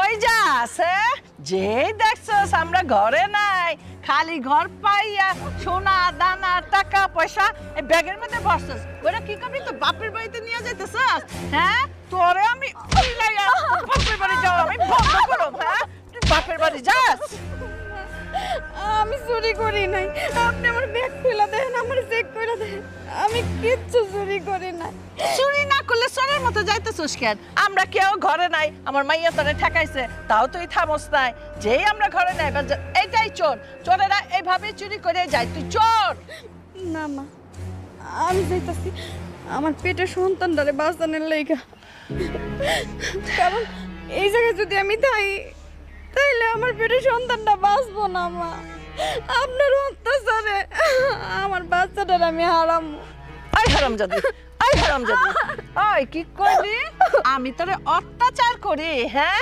কই যাস যে দেখছস আমরা ঘরে নাই খালি ঘর পাইয়া সোনা দানা টাকা পয়সা এই ব্যাগের মধ্যে ভরছস ওরা কি করবি তো বাপের বাড়িতে নিয়ে যাইতেছস হ্যাঁ তোরে আমি উড়াইয়া বাপের বাড়ি যাও আমি বন্ধ করব হ্যাঁ তুই বাপের বাড়ি যাস আমি চুরি করি নাই আপনি আমার ব্যাগ খুলে দেন আমার চেক করে দেন আমি কিচ্ছু চুরি করি নাই চুরি না করলে চোরের মতো যাইতেছস কেন আমরা কেউ ঘরে নাই আমার মাইয়া তোরে ঠেকাইছে তাও তুই থামস নাই যেই আমরা ঘরে নাই এইটাই চোর চোরেরা এইভাবে চুরি করে যায় তুই চোর না মা আমি যাইতাছি আমার পেটের সন্তানটারে বাঁচানোর লাইগা কারণ এই জায়গায় যদি আমি থাকি তাইলে আমার পেটের সন্তানটা বাঁচবো না মা আপনার অত্যাচারে আমার বাচ্চাটার আমি হারামো আই হারামজাদি আই হারামজাদি ওই কি করবি আমি তোরে অত্যাচার করি হ্যাঁ